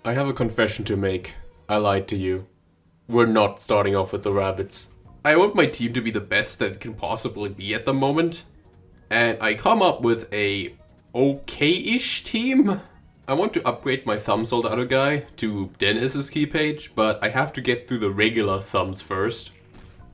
I have a confession to make. I lied to you. We're not starting off with the rabbits. I want my team to be the best that it can possibly be at the moment. And I come up with a okay-ish team. I want to upgrade my thumbs all the other guy to Dennis's key page, but I have to get through the regular thumbs first.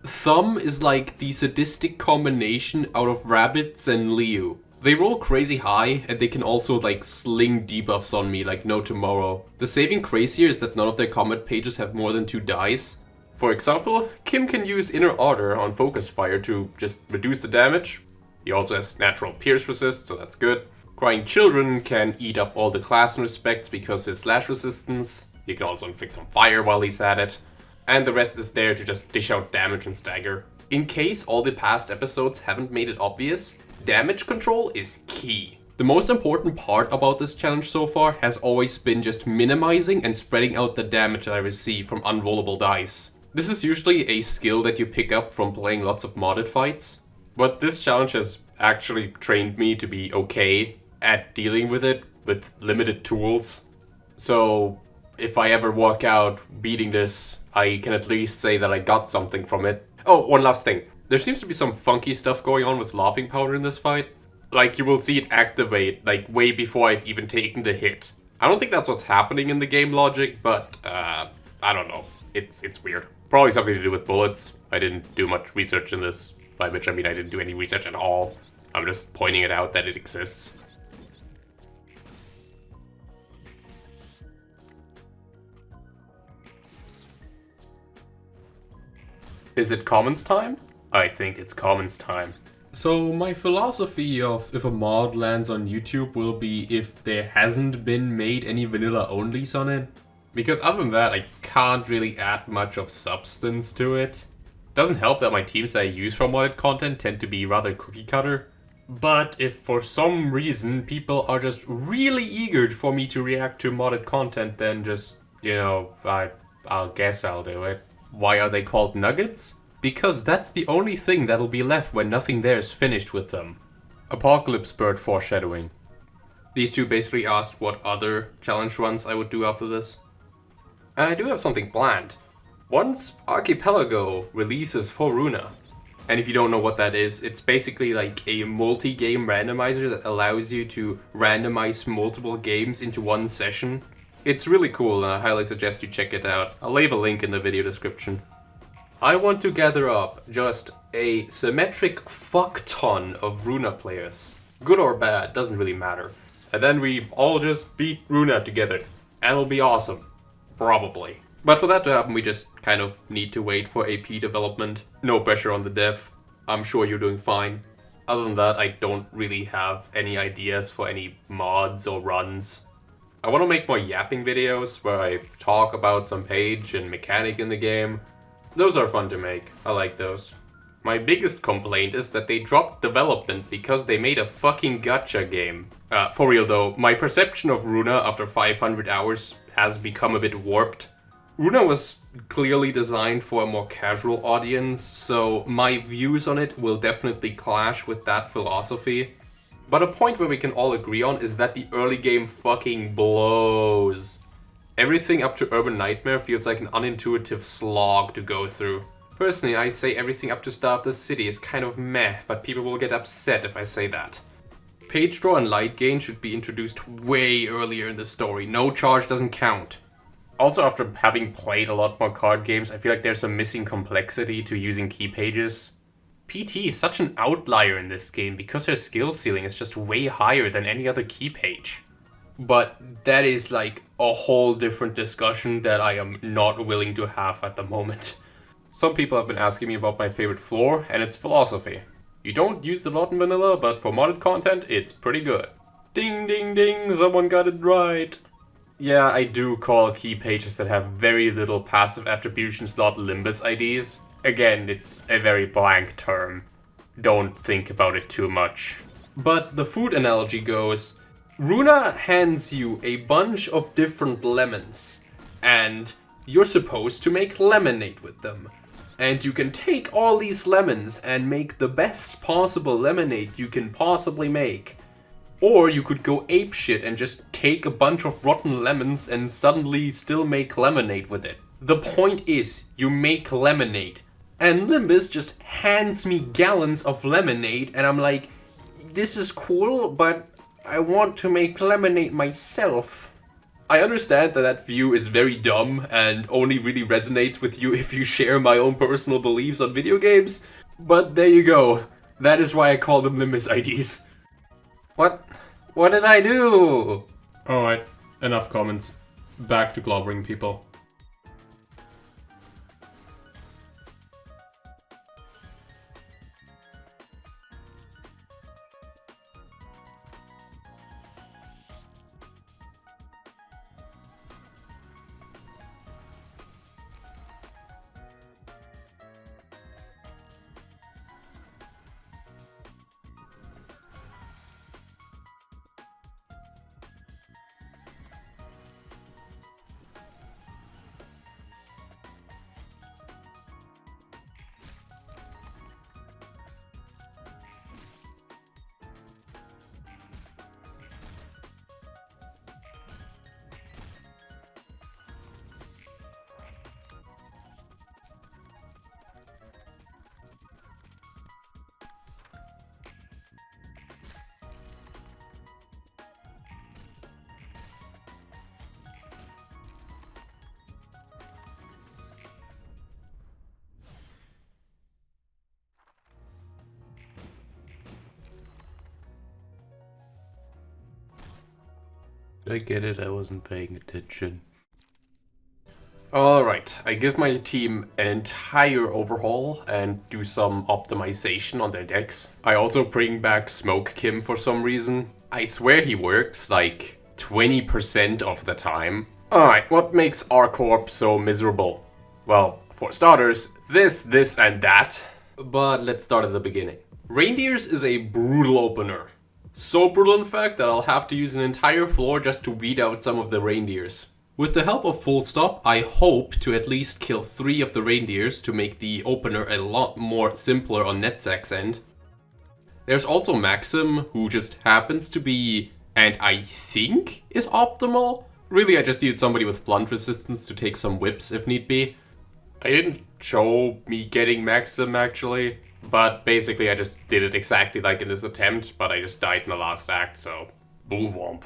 Thumb is like the sadistic combination out of rabbits and Leo. They roll crazy high, and they can also like sling debuffs on me like no tomorrow. The saving grace here is that none of their combat pages have more than 2 dice. For example, Kim can use Inner Ardor on Focus Fire to just reduce the damage. He also has natural pierce resist, so that's good. Crying Children can eat up all the class and respects because his slash resistance. He can also inflict some fire while he's at it. And the rest is there to just dish out damage and stagger. In case all the past episodes haven't made it obvious, damage control is key. The most important part about this challenge so far has always been just minimizing and spreading out the damage that I receive from unrollable dice. This is usually a skill that you pick up from playing lots of modded fights, but this challenge has actually trained me to be okay at dealing with it with limited tools. So if I ever walk out beating this, I can at least say that I got something from it. Oh, one last thing. There seems to be some funky stuff going on with laughing powder in this fight. Like, you will see it activate, like, way before I've even taken the hit. I don't think that's what's happening in the game logic, but, I don't know. It's weird. Probably something to do with bullets. I didn't do much research in this, by which I mean I didn't do any research at all. I'm just pointing it out that it exists. Is it commons time? I think it's commons time. So my philosophy of if a mod lands on YouTube will be if there hasn't been made any vanilla onlys on it. Because other than that, I can't really add much of substance to it. Doesn't help that my teams that I use for modded content tend to be rather cookie cutter. But if for some reason people are just really eager for me to react to modded content, then just, I'll guess I'll do it. Why are they called nuggets? Because that's the only thing that'll be left when nothing there is finished with them. Apocalypse Bird foreshadowing. These two basically asked what other challenge runs I would do after this. And I do have something planned. Once Archipelago releases for Ruina, and if you don't know what that is, it's basically like a multi-game randomizer that allows you to randomize multiple games into one session. It's really cool and I highly suggest you check it out. I'll leave a link in the video description. I want to gather up just a symmetric fuck ton of Runa players. Good or bad, doesn't really matter. And then we all just beat Runa together. And it'll be awesome. Probably. But for that to happen, we just kind of need to wait for AP development. No pressure on the dev. I'm sure you're doing fine. Other than that, I don't really have any ideas for any mods or runs. I want to make more yapping videos where I talk about some page and mechanic in the game. Those are fun to make. I like those. My biggest complaint is that they dropped development because they made a fucking gacha game. For real though, my perception of Runa after 500 hours has become a bit warped. Runa was clearly designed for a more casual audience, so my views on it will definitely clash with that philosophy. But a point where we can all agree on is that the early game fucking blows. Everything up to Urban Nightmare feels like an unintuitive slog to go through. Personally, I say everything up to Star of the City is kind of meh, but people will get upset if I say that. Page draw and light gain should be introduced way earlier in the story. No charge doesn't count. Also, after having played a lot more card games, I feel like there's a missing complexity to using key pages. PT is such an outlier in this game because her skill ceiling is just way higher than any other key page. But that is like a whole different discussion that I am not willing to have at the moment. Some people have been asking me about my favorite floor, and it's philosophy. You don't use the lot in vanilla, but for modded content, it's pretty good. Ding ding ding, someone got it right. Yeah, I do call key pages that have very little passive attribution slot Limbus IDs. Again, it's a very blank term. Don't think about it too much. But the food analogy goes, Runa hands you a bunch of different lemons, and you're supposed to make lemonade with them. And you can take all these lemons and make the best possible lemonade you can possibly make. Or you could go apeshit and just take a bunch of rotten lemons and suddenly still make lemonade with it. The point is, you make lemonade. And Limbus just hands me gallons of lemonade and I'm like, this is cool, but I want to make lemonade myself. I understand that that view is very dumb and only really resonates with you if you share my own personal beliefs on video games, but there you go. That is why I call them Limbus IDs. What did I do? Alright, enough comments. Back to clobbering people. I get it, I wasn't paying attention. Alright, I give my team an entire overhaul and do some optimization on their decks. I also bring back Smoke Kim for some reason. I swear he works like 20% of the time. Alright, what makes our Corp so miserable? Well, for starters, this and that. But let's start at the beginning. Reindeers is a brutal opener. So brutal in fact that I'll have to use an entire floor just to weed out some of the reindeers. With the help of Full Stop, I hope to at least kill 3 of the reindeers to make the opener a lot more simpler on Netzak's end. There's also Maxim, who just happens to be, and I think is optimal. Really, I just needed somebody with blunt resistance to take some whips if need be. I didn't show me getting Maxim actually. But basically I just did it exactly like in this attempt, but I just died in the last act, so boo womp.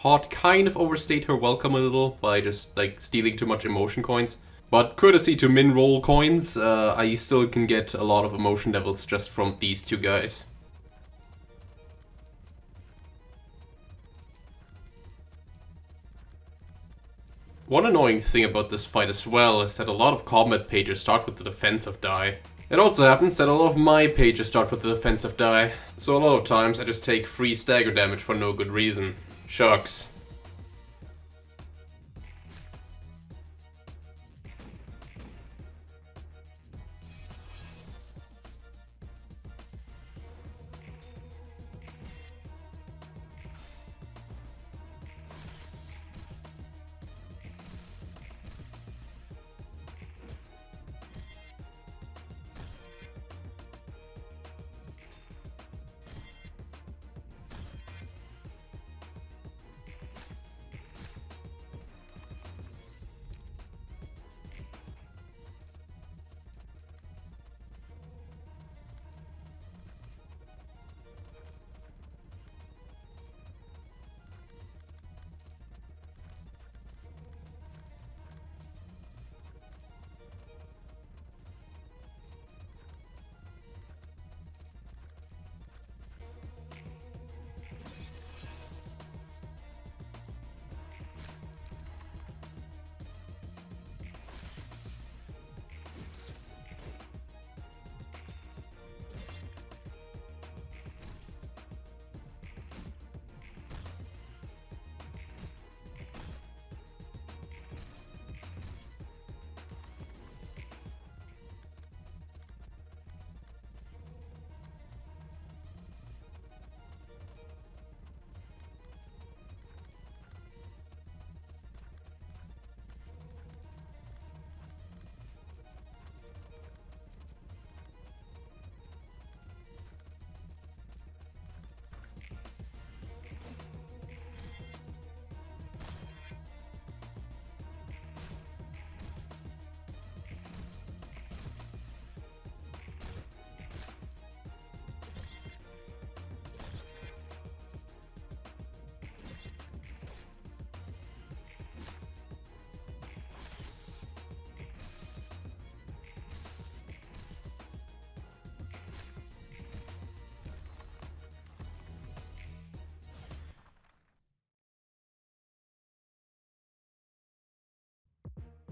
Hot kind of overstayed her welcome a little by just like stealing too much emotion coins. But courtesy to min roll coins, I still can get a lot of emotion levels just from these two guys. One annoying thing about this fight as well is that a lot of combat pages start with the defensive die. It also happens that a lot of my pages start with the defensive die, so a lot of times I just take free stagger damage for no good reason. Shucks.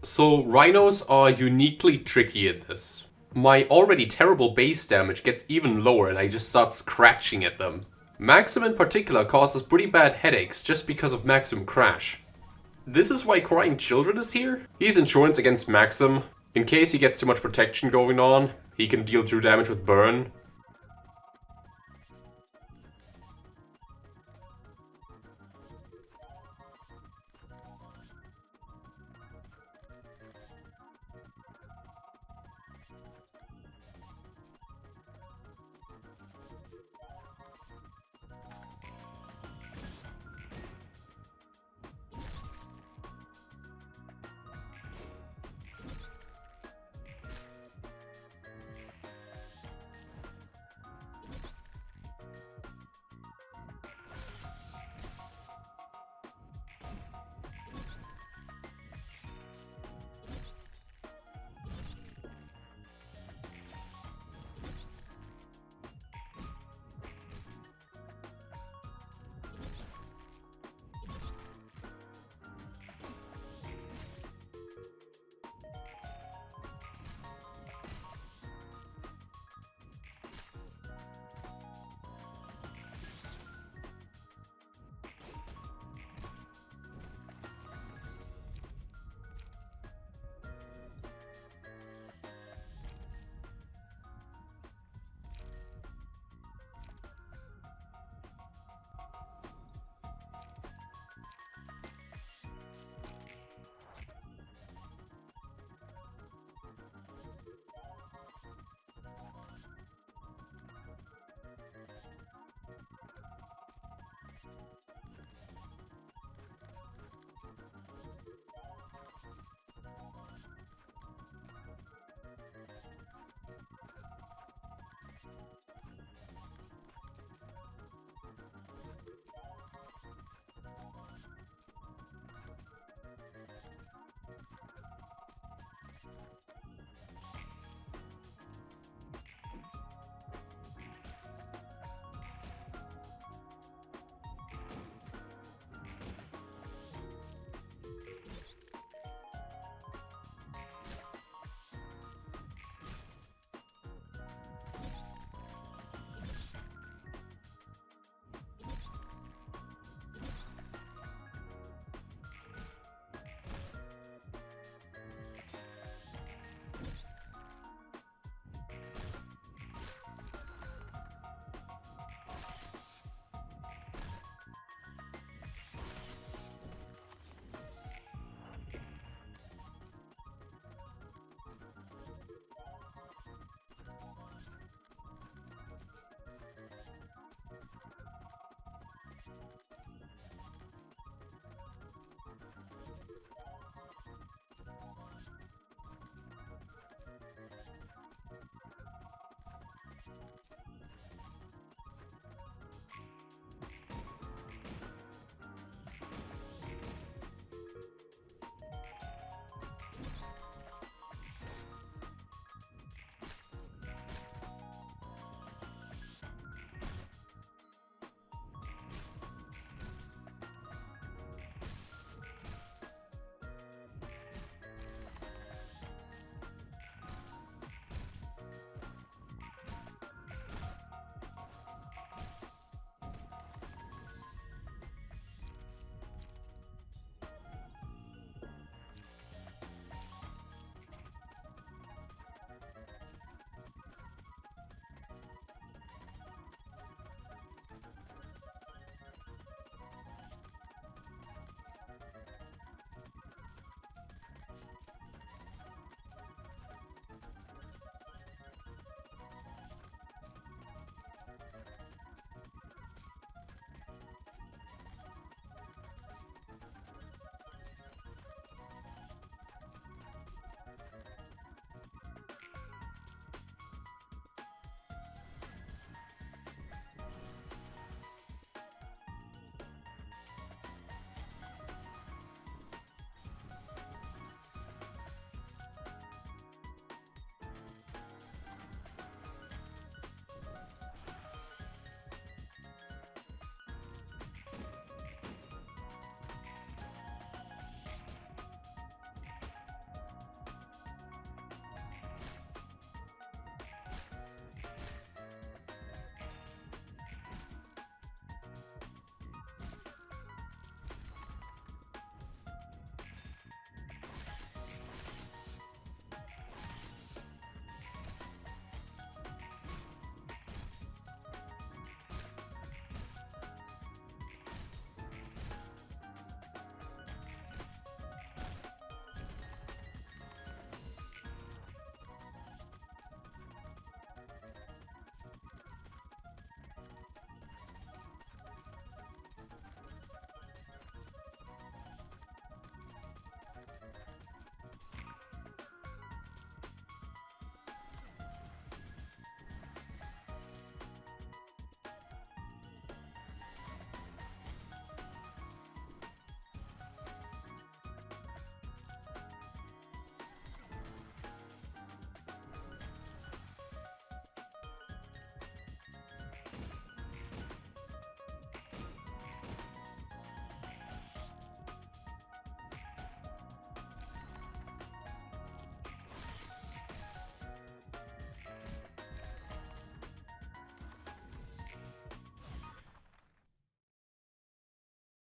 So rhinos are uniquely tricky at this. My already terrible base damage gets even lower and I just start scratching at them. Maxim in particular causes pretty bad headaches just because of Maxim Crash. This is why Crying Children is here. He's insurance against Maxim. In case he gets too much protection going on, he can deal true damage with Burn.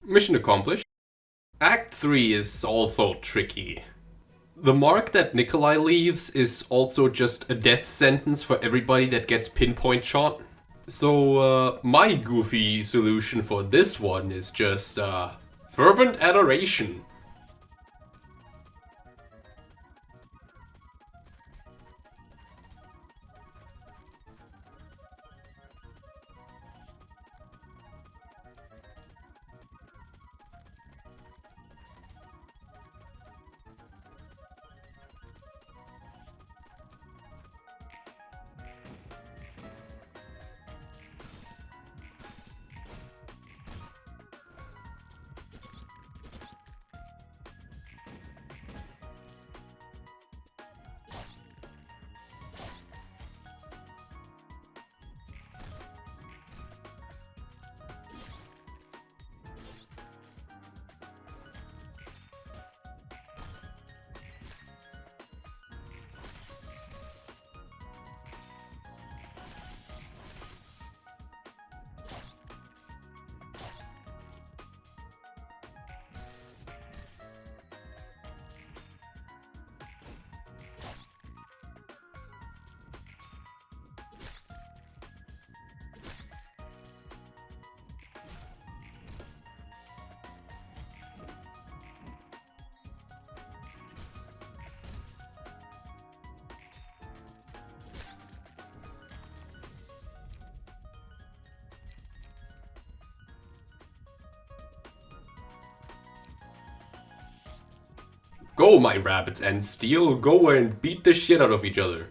Mission accomplished. Act 3 is also tricky. The mark that Nikolai leaves is also just a death sentence for everybody that gets pinpoint shot. So, my goofy solution for this one is just, fervent adoration. Go, my rabbits and steel, go and beat the shit out of each other.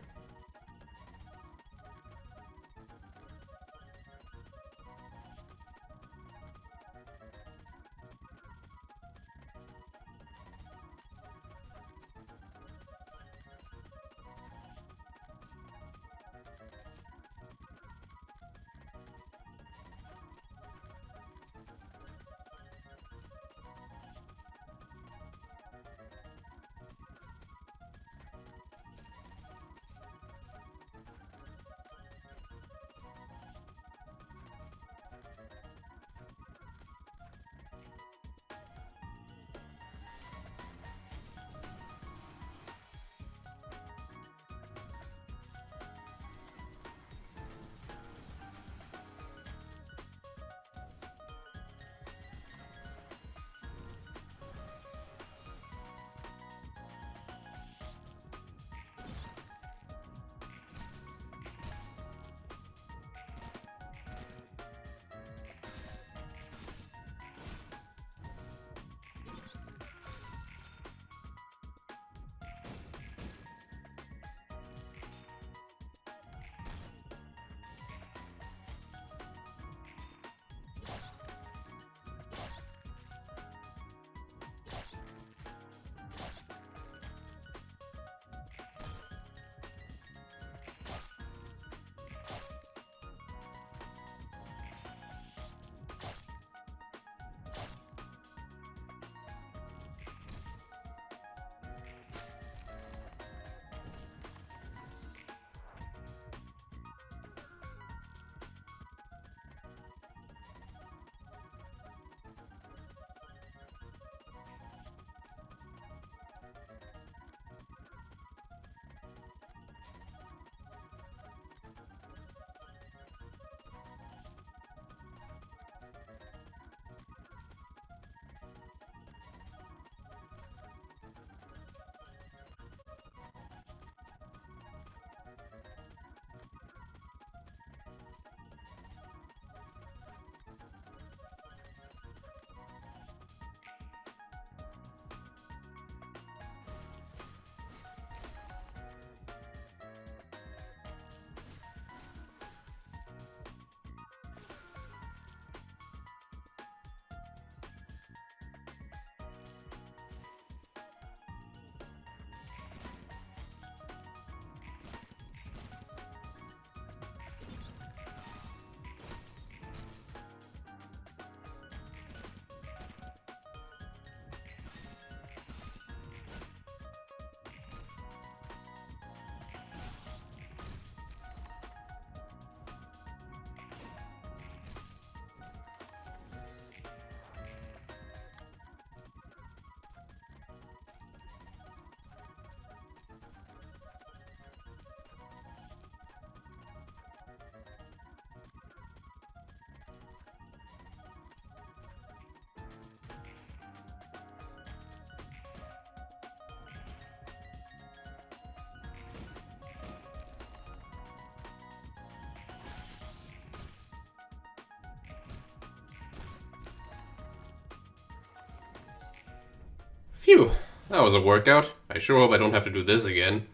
Phew, that was a workout. I sure hope I don't have to do this again.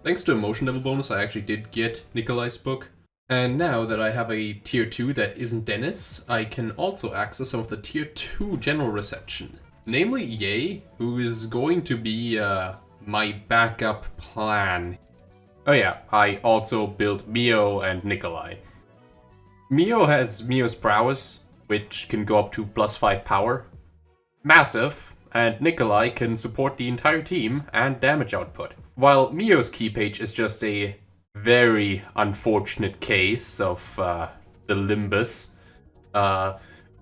Thanks to emotion level bonus, I actually did get Nikolai's book. And now that I have a tier 2 that isn't Dennis, I can also access some of the tier 2 general reception. Namely Ye, who is going to be my backup plan. Oh yeah, I also built Mio and Nikolai. Mio has Mio's prowess, which can go up to +5 power. Massive, and Nikolai can support the entire team and damage output. While Mio's key page is just a very unfortunate case of the Limbus,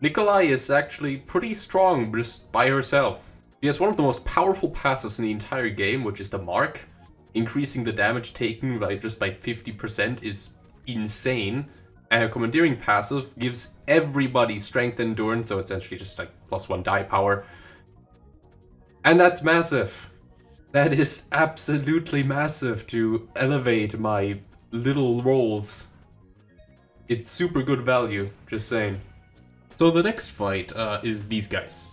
Nikolai is actually pretty strong just by herself. She has one of the most powerful passives in the entire game, which is the Mark. Increasing the damage taken by just by 50% is insane. And her commandeering passive gives everybody strength and endurance, so it's essentially just like +1 die power. And that's massive. That is absolutely massive to elevate my little rolls. It's super good value, just saying. So the next fight is these guys.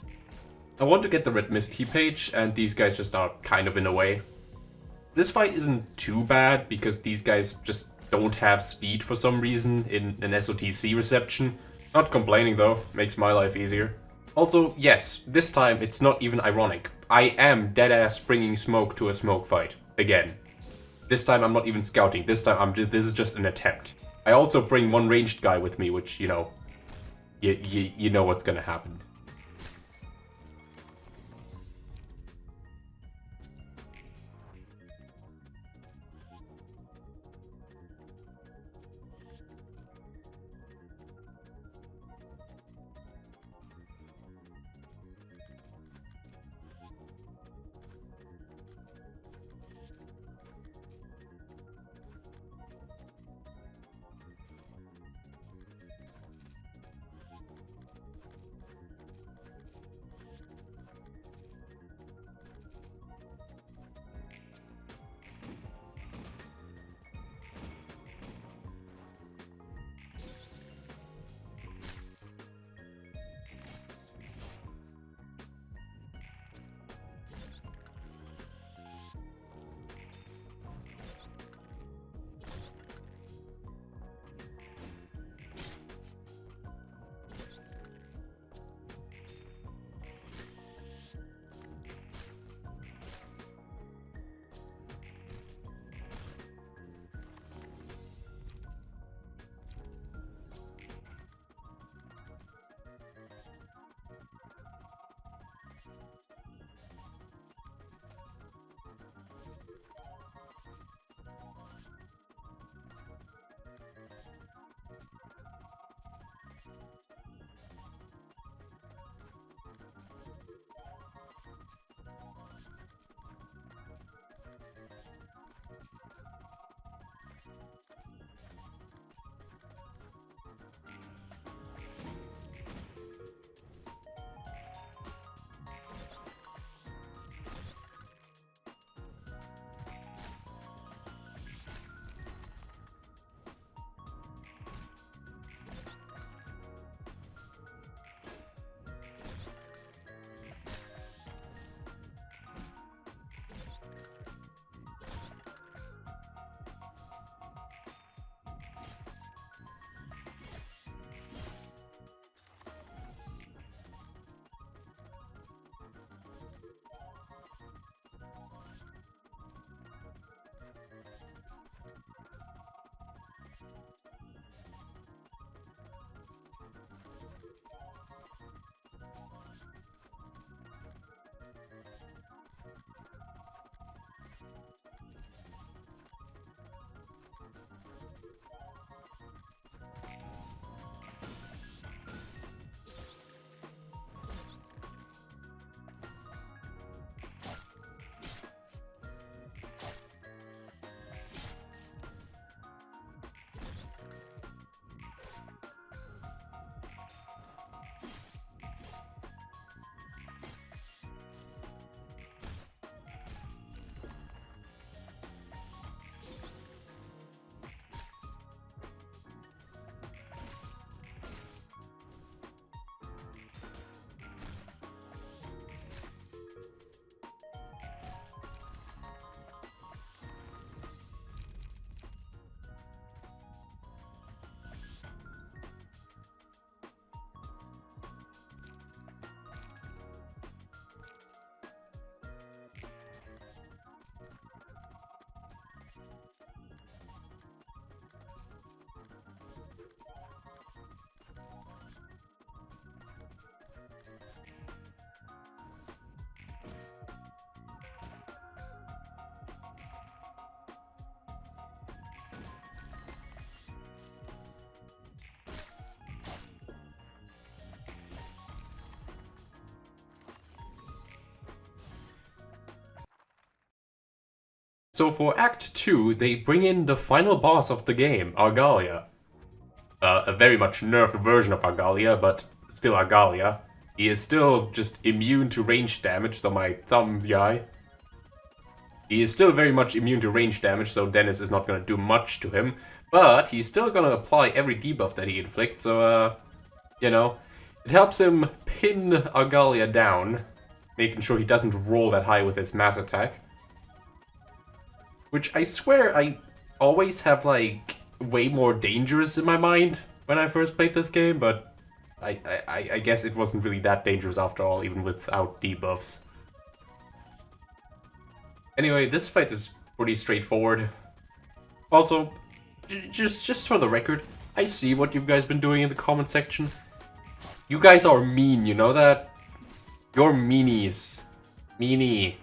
I want to get the Red Mist key page, and these guys just are kind of in the way. This fight isn't too bad, because these guys just don't have speed for some reason in an SOTC reception. Not complaining though, makes my life easier. Also, yes, this time it's not even ironic. I am deadass bringing smoke to a smoke fight. Again. This time I'm not even scouting, this time this is just an attempt. I also bring one ranged guy with me, which, you know, you know what's gonna happen. So for Act 2, they bring in the final boss of the game, Argalia. A very much nerfed version of Argalia, but still Argalia. He is still just immune to range damage, so my thumb guy. He is still very much immune to range damage, so Dennis is not going to do much to him. But he's still going to apply every debuff that he inflicts, so, you know, it helps him pin Argalia down, making sure he doesn't roll that high with his mass attack. Which I swear I always have, like, way more dangerous in my mind when I first played this game, but I guess it wasn't really that dangerous after all, even without debuffs. Anyway, this fight is pretty straightforward. Also, just for the record, I see what you guys been doing in the comment section. You guys are mean, you know that? You're meanies. Meanie.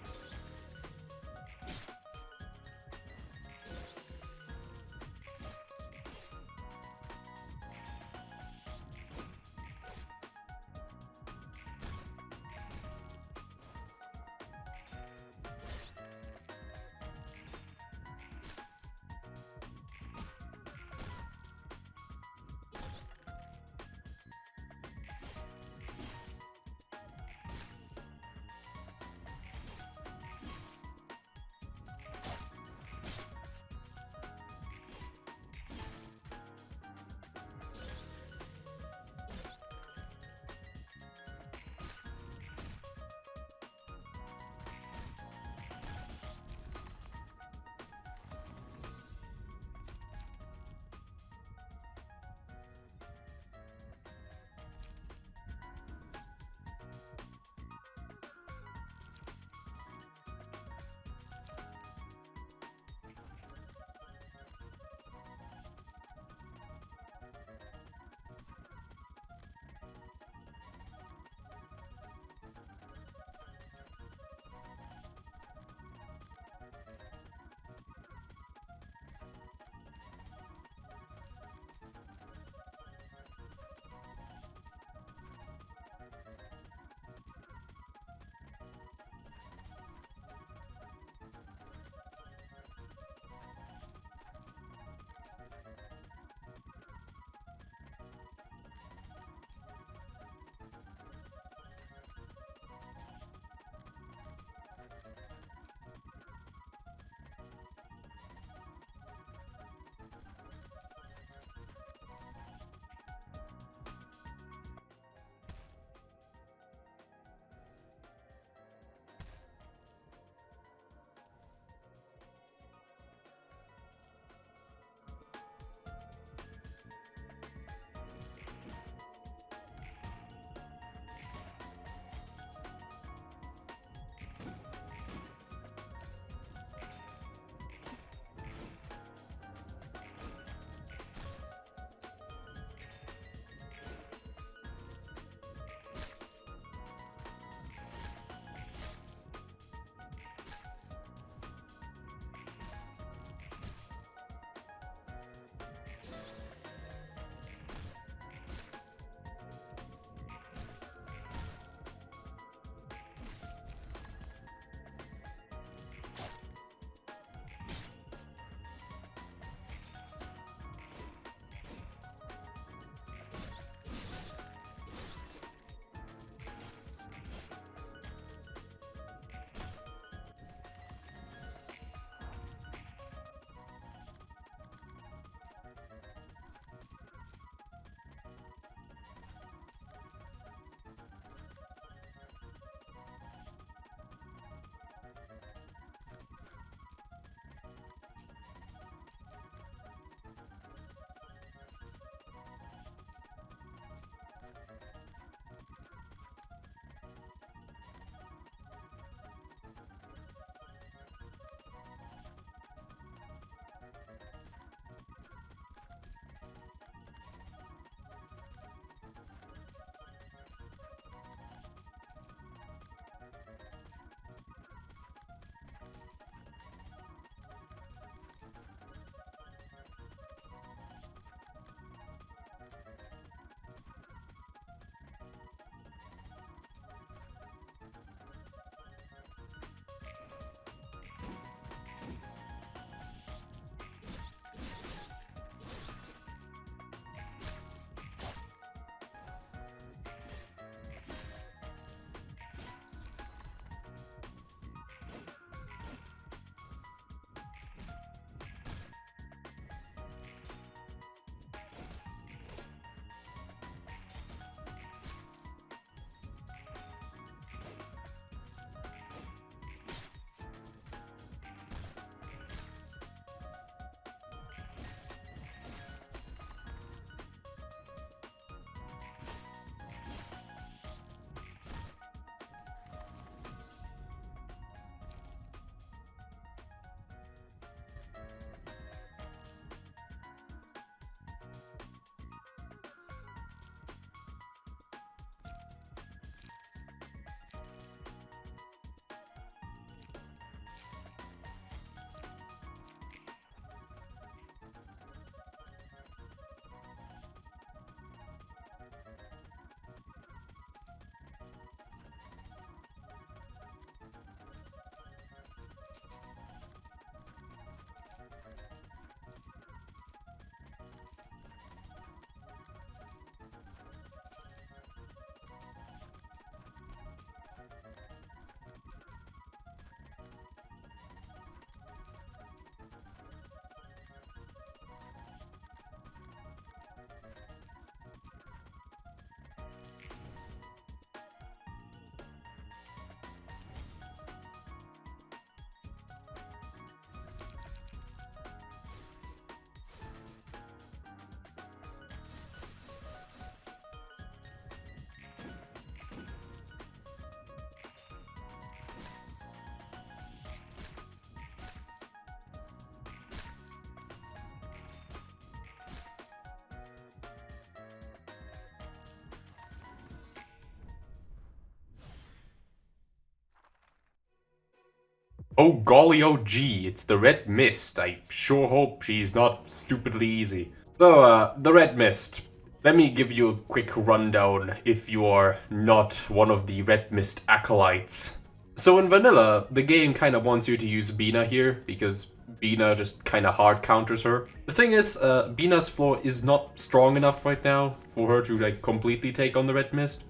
Oh golly, oh gee, it's the Red Mist. I sure hope she's not stupidly easy. So, the Red Mist. Let me give you a quick rundown if you are not one of the Red Mist acolytes. So in vanilla, the game kind of wants you to use Bina here, because Bina just kind of hard counters her. The thing is, Bina's floor is not strong enough right now for her to like completely take on the Red Mist.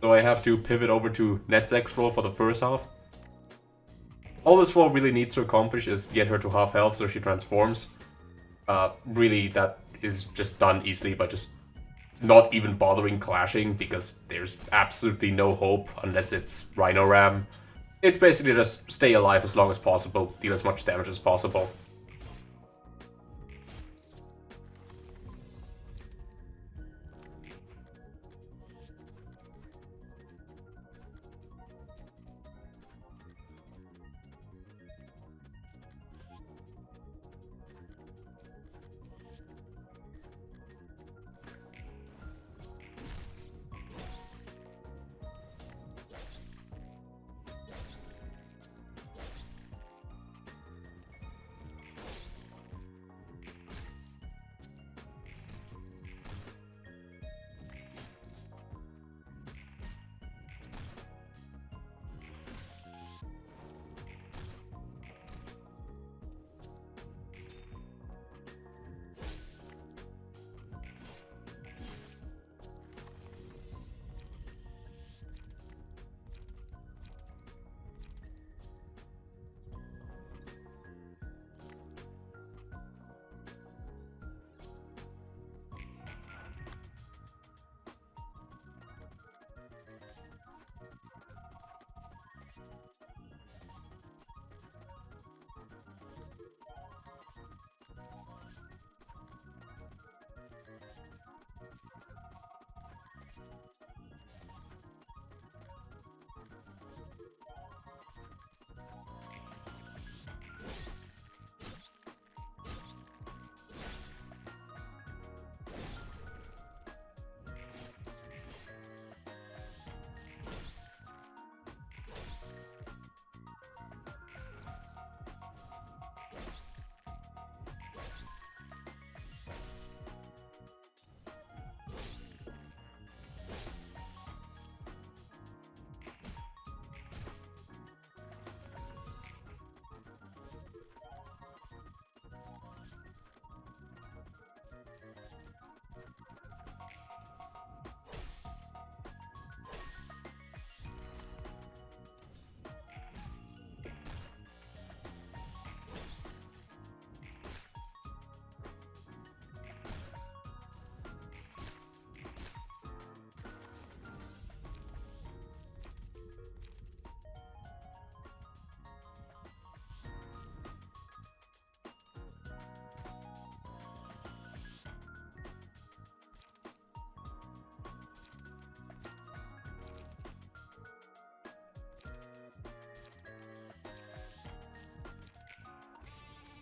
So I have to pivot over to Netzek's floor for the first half. All this floor really needs to accomplish is get her to half health so she transforms. Really, that is just done easily by just not even bothering clashing, because there's absolutely no hope unless it's Rhino Ram. It's basically just stay alive as long as possible, deal as much damage as possible.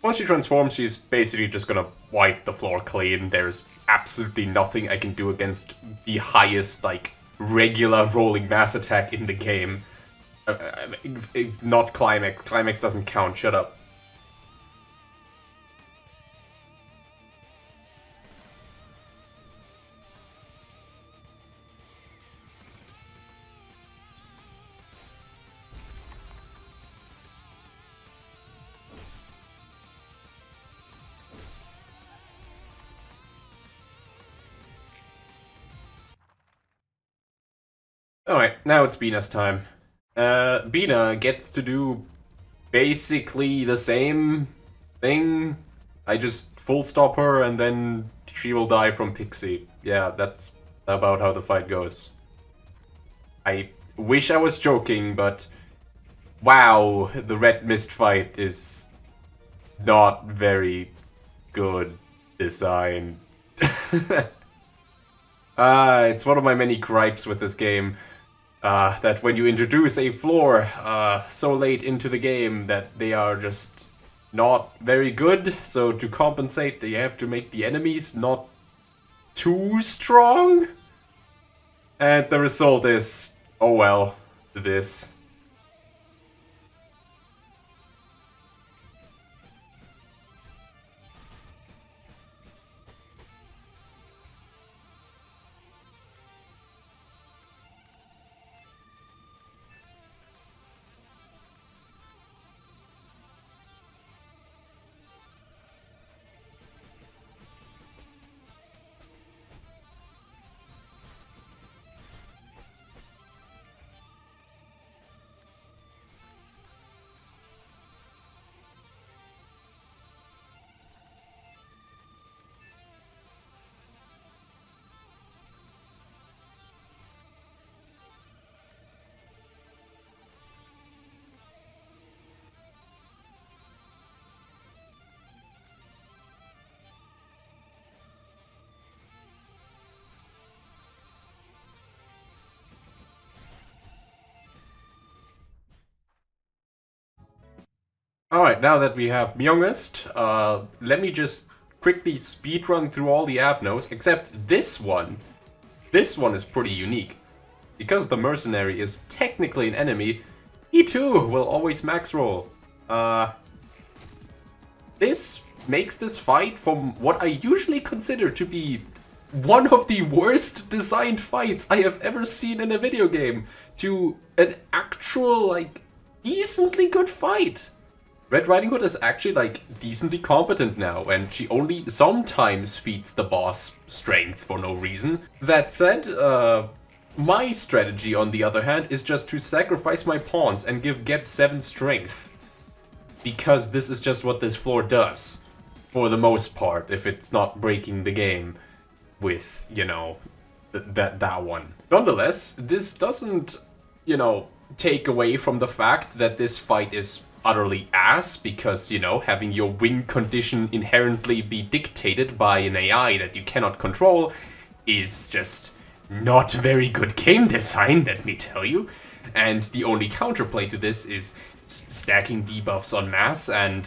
Once she transforms, she's basically just gonna wipe the floor clean. There's absolutely nothing I can do against the highest, like, regular rolling mass attack in the game. Not Climax. Climax doesn't count, shut up. Alright, now it's Bina's time. Bina gets to do basically the same thing. I just full stop her and then she will die from Pixie. Yeah, that's about how the fight goes. I wish I was joking, but wow, the Red Mist fight is not very good design. It's one of my many gripes with this game. That when you introduce a floor so late into the game that they are just not very good, so to compensate you have to make the enemies not too strong. And the result is, oh well, this. Alright, now that we have Myongest, let me just quickly speedrun through all the Abnos, except this one. This one is pretty unique. Because the mercenary is technically an enemy, he too will always max roll. This makes this fight from what I usually consider to be one of the worst designed fights I have ever seen in a video game to an actual, like, decently good fight. Red Riding Hood is actually, like, decently competent now, and she only sometimes feeds the boss strength for no reason. That said, my strategy, on the other hand, is just to sacrifice my pawns and give Geb 7 strength. Because this is just what this floor does. For the most part, if it's not breaking the game with, you know, that one. Nonetheless, this doesn't, you know, take away from the fact that this fight is utterly ass, because, you know, having your win condition inherently be dictated by an AI that you cannot control is just not very good game design, let me tell you. And the only counterplay to this is stacking debuffs en masse and,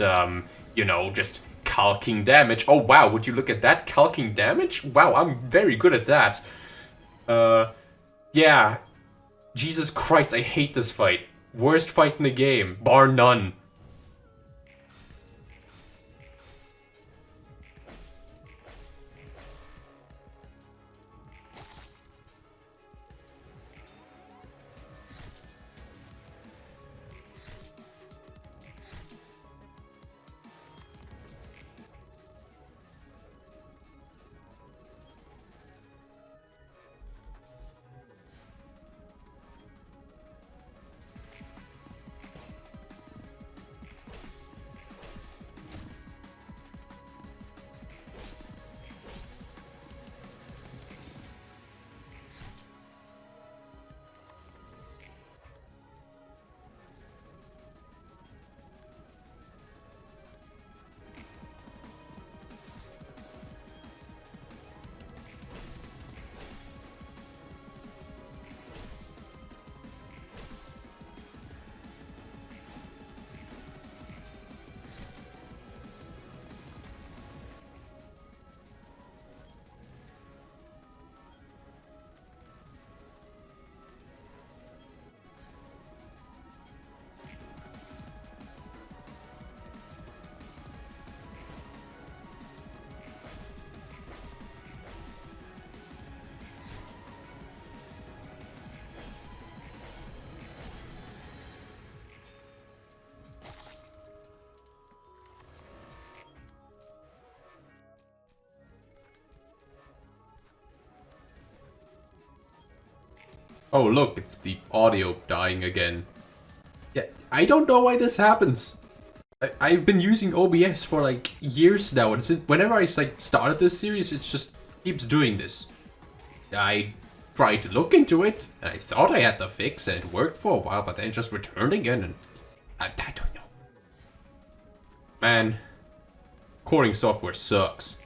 you know, just calking damage. Oh wow, would you look at that? Calking damage? Wow, I'm very good at that. Yeah. Jesus Christ, I hate this fight. Worst fight in the game, bar none. Oh look, it's the audio dying again. Yeah, I don't know why this happens. I've been using OBS for like years now, and whenever I like started this series, it just keeps doing this. I tried to look into it, and I thought I had the fix, and it worked for a while, but then it just returned again, and I don't know. Man, recording software sucks.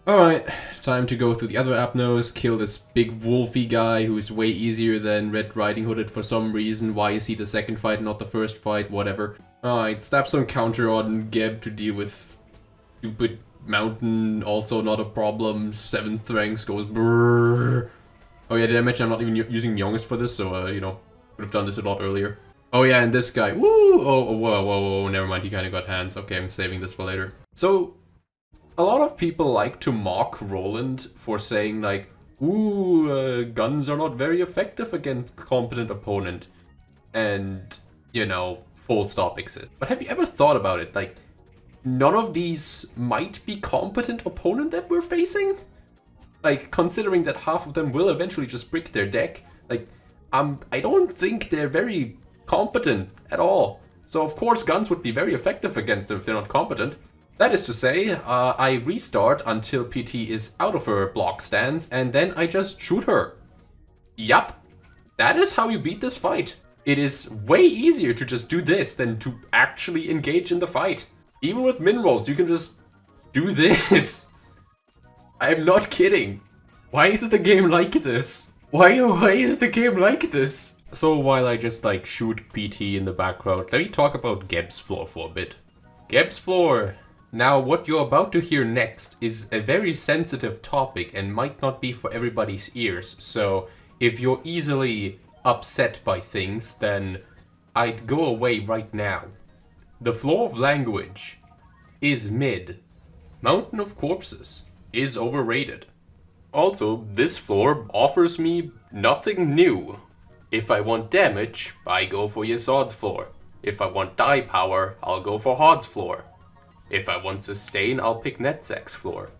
Alright, time to go through the other Apnos, kill this big wolfy guy who's way easier than Red Riding Hooded for some reason. Why is he the second fight, not the first fight? Whatever. Alright, stab some counter on Geb to deal with stupid mountain, also not a problem. 7th ranks goes brrrr. Oh yeah, did I mention I'm not even using Myongest for this, so you know, would have done this a lot earlier. Oh yeah, and this guy, woo! Oh, whoa, never mind, he kinda got hands. Okay, I'm saving this for later. So, a lot of people like to mock Roland for saying like, guns are not very effective against competent opponent. And, you know, full stop exists. But have you ever thought about it? Like, none of these might be competent opponent that we're facing? Like, considering that half of them will eventually just brick their deck, like, I don't think they're very competent at all. So of course guns would be very effective against them if they're not competent. That is to say, I restart until PT is out of her block stance, and then I just shoot her. Yup. That is how you beat this fight. It is way easier to just do this than to actually engage in the fight. Even with min rolls, you can just do this. I'm not kidding. Why is the game like this? Why is the game like this? So while I just like shoot PT in the background, let me talk about Geb's Floor for a bit. Geb's Floor. Now what you're about to hear next is a very sensitive topic and might not be for everybody's ears. So if you're easily upset by things, then I'd go away right now. The Floor of Language is mid. Mountain of Corpses is overrated. Also, this floor offers me nothing new. If I want damage, I go for Yesod's floor. If I want die power, I'll go for Hod's floor. If I want sustain, I'll pick Netzek's floor.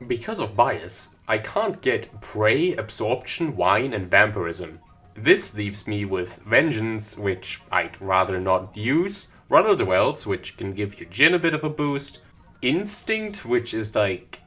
Because of bias, I can't get Prey, Absorption, Wine, and Vampirism. This leaves me with Vengeance, which I'd rather not use, Ruddle Dwells, which can give your Jin a bit of a boost, Instinct, which is like,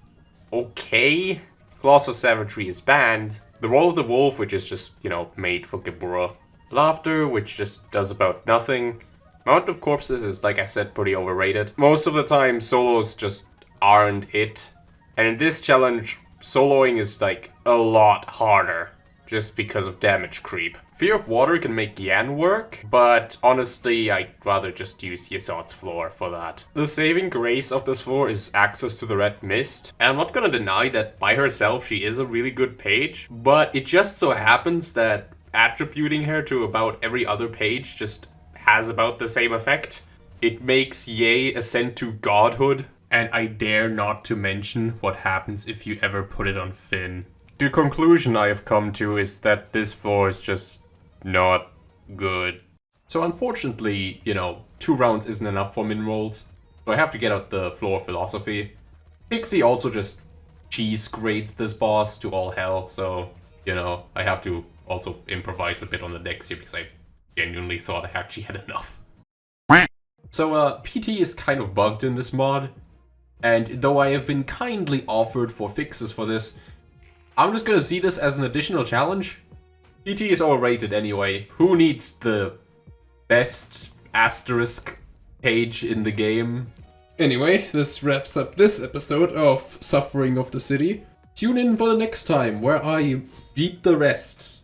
okay, Claws of Savagery is banned, the Roll of the Wolf, which is just, you know, made for Gebura, Laughter, which just does about nothing, Mountain of Corpses is, like I said, pretty overrated. Most of the time, solos just aren't it, and in this challenge, soloing is like a lot harder, just because of damage creep. Fear of Water can make Yan work, but honestly, I'd rather just use Yesod's floor for that. The saving grace of this floor is access to the Red Mist, and I'm not gonna deny that by herself she is a really good page, but it just so happens that attributing her to about every other page just has about the same effect. It makes Ye ascend to godhood, and I dare not to mention what happens if you ever put it on Finn. The conclusion I have come to is that this floor is just not good. So unfortunately, you know, 2 rounds isn't enough for min rolls, so I have to get out the floor philosophy. Pixie also just cheese grades this boss to all hell, so, you know, I have to also improvise a bit on the decks here because I genuinely thought I actually had enough. So PT is kind of bugged in this mod, and though I have been kindly offered for fixes for this, I'm just gonna see this as an additional challenge. PT is overrated anyway. Who needs the best asterisk page in the game? Anyway, this wraps up this episode of Suffering of the City. Tune in for the next time where I beat the rest.